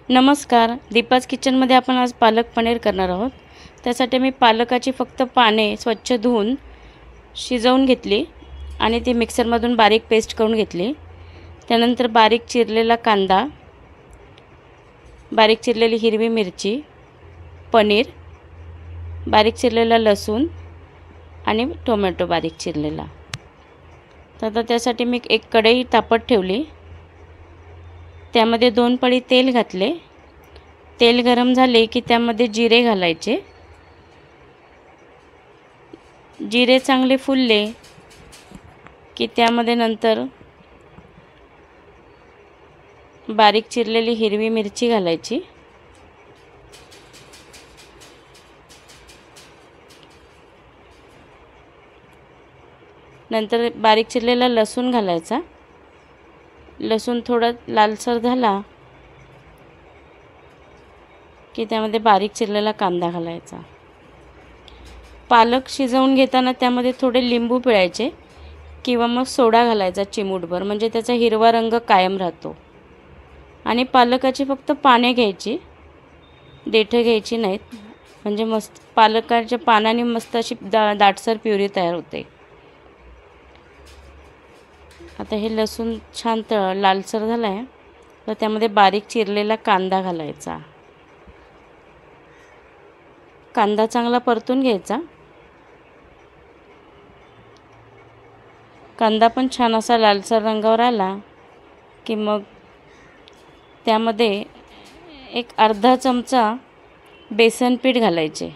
नमस्कार, दीपाज किचनमध्ये आपण आज पालक पनीर करणार आहोत। त्यासाठी मी पालकाची फक्त पाने स्वच्छ धुवून शिजवून घेतली आणि ती मिक्सरमधून बारीक पेस्ट करून घेतली। त्यानंतर बारीक चिरलेला कांदा, बारीक चिरलेली हिरवी मिरची, पनीर, बारीक चिरलेला लसूण आणि टोमॅटो बारीक चिरलेला। तर आता त्यासाठी मी एक कढई तापत ठेवली। त्यामध्ये 2 पळी तेल घातले। तेल गरम झाले की त्यामध्ये जिरे घालायचे। जिरे चांगले फुलले की त्यामध्ये नंतर बारीक चिरलेली हिरवी मिरची घालायची। नंतर बारीक चिरलेला लसूण घालायचा। लसूण थोडा लालसर झाला की त्यामध्ये बारीक चिरलेला कांदा घालायचा। पालक शिजवून घेताना त्यामध्ये थोडे लिंबू पिळायचे किंवा मग सोडा घालायचा चिमूटभर, म्हणजे त्याचा हिरवा रंग कायम राहतो। आणि पालकाची फक्त पाने घ्यायची, देठं घ्यायची नाहीत, म्हणजे मस्त पालकाच्या पानांनी मस्त अशी दाटसर प्युरी तयार होते। आता हे लसूण छान लालसर झाला आहे तर त्यामध्ये बारीक चिरलेला कांदा घालायचा। कांदा चांगला परतून घ्यायचा। कांदा पण छान असा लालसर रंगावर आला की मग त्यामध्ये एक अर्धा चमचा बेसन पीठ घालायचे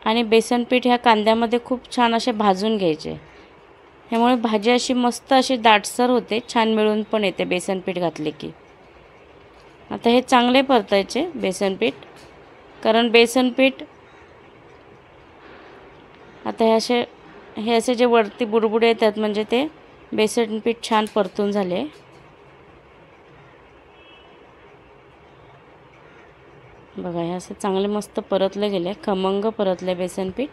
आणि बेसन पीठ ह्या कांद्यामध्ये खूप छान असे भाजून घ्यायचे। त्यामुळे भाजी अशी मस्त अशी दाटसर होते, छान मिळून पण येते बेसन पीठ घातले की। आता हे चांगले परतायचे बेसन पीठ, कारण बेसन पीठ आता हे असे जे वरती बुडबुडे येतात म्हणजे ते बेसन पीठ छान परतून झाले। बघा, हे असे चांगले मस्त परतले गेले, खमंग परतले बेसन पीठ।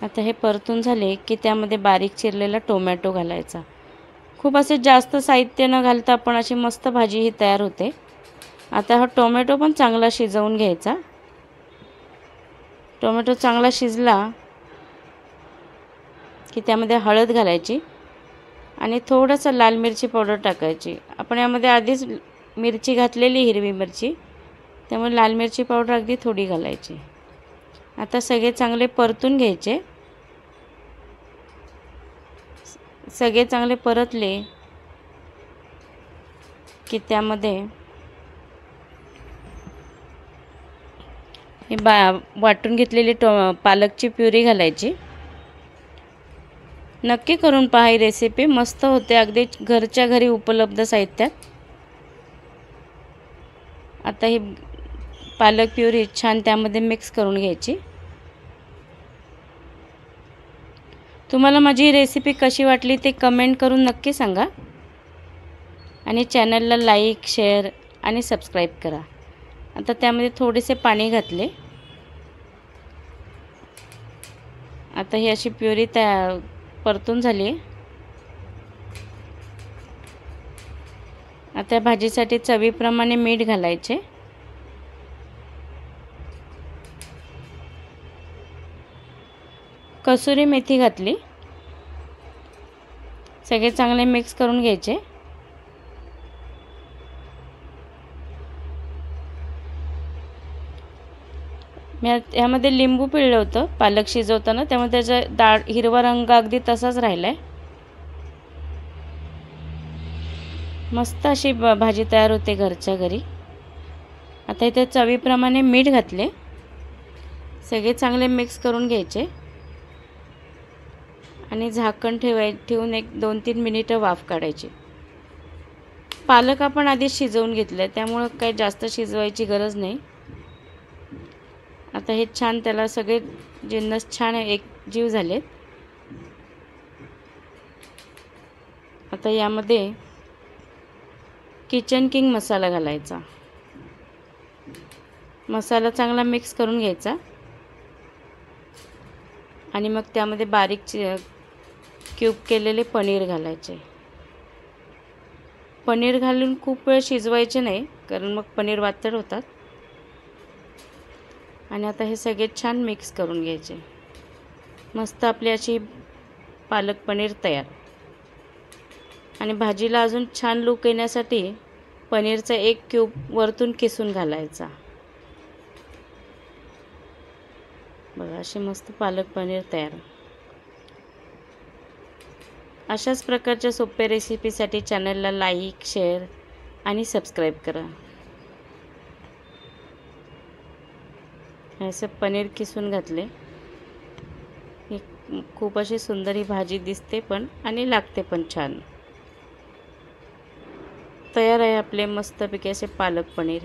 आता हे परतून झाले की त्यामध्ये बारीक चिरलेला टोमॅटो घालायचा। खूप असे जास्त साहित्य न घालता आपण अशी मस्त भाजी ही तयार होते। आता हा टोमॅटो पण चांगला शिजवून घ्यायचा। टोमॅटो चांगला शिजला की त्यामध्ये हळद घालायची आणि थोडंसं लाल मिरची पावडर टाकायची। आपण यामध्ये आधीच मिरची घातलेली, हिरवी मिरची, त्यामुळे लाल मिरची पावडर अगदी थोडी घालायची। आता सगळे चांगले परतून घ्यायचे। सगळे चांगले परतले की त्यामध्ये हे वाटून घेतलेली पालकची प्युरी घालायची। नक्की करून पहा, ही रेसिपी मस्त होते, अगदी घरच्या घरी उपलब्ध साहित्यात। आता ही पालक प्युरी छान त्यामध्ये मिक्स करून घ्यायची। तुम्हाला माझी रेसिपी कशी वाटली ते कमेंट करून नक्की सांगा आणि चॅनलला लाईक, शेअर आणि सबस्क्राईब करा। आता त्यामध्ये थोडेसे पाणी घातले। आता ही अशी प्युरी परतून झाली। आता भाजीसाठी चवीप्रमाणे मीठ घालायचे। कसुरी मेथी घातली। सगळे चांगले मिक्स करून घ्यायचे। मी यामध्ये लिंबू पिळलं होतं पालक शिजवताना, त्यामुळे त्याचा हिरवा रंग अगदी तसाच राहिला आहे। मस्त अशी भाजी तयार होते घरच्या घरी। आता इथे चवीप्रमाणे मीठ घातले। सगळे चांगले मिक्स करून घ्यायचे आणि झाकण ठेवून एक 2-3 मिनिटं वाफ काढायची। पालक आपण आधी शिजवून घेतलं, त्यामुळे काही जास्त शिजवायची गरज नाही। आता हे छान त्याला सगळे जिन्नस छान एकजीव झालेत। आता यामध्ये किचन किंग मसाला घालायचा। मसाला चांगला मिक्स करून घ्यायचा आणि मग त्यामध्ये बारीक क्यूब केलेले पनीर घालायचे। पनीर घालून खूप वेळ शिजवायचे नाही, कारण मग पनीर वातड होतात. आणि आता हे सगळे छान मिक्स करून घ्यायचे. मस्त आपली अशी पालक पनीर तयार. आणि भाजीला अजून छान लूक येण्यासाठी पनीरचा एक क्यूब वरतून किसून घालायचा. बघा, अशी मस्त पालक पनीर तयार. अशाच प्रकारच्या सोप्या रेसिपीसाठी चॅनलला लाईक, शेअर आणि सबस्क्राईब करा. असं पनीर किसून घातले. खूप अशी सुंदर ही भाजी दिसते पण आणि लागते पण छान. तयार आहे आपले मस्तपैकी असे पालक पनीर.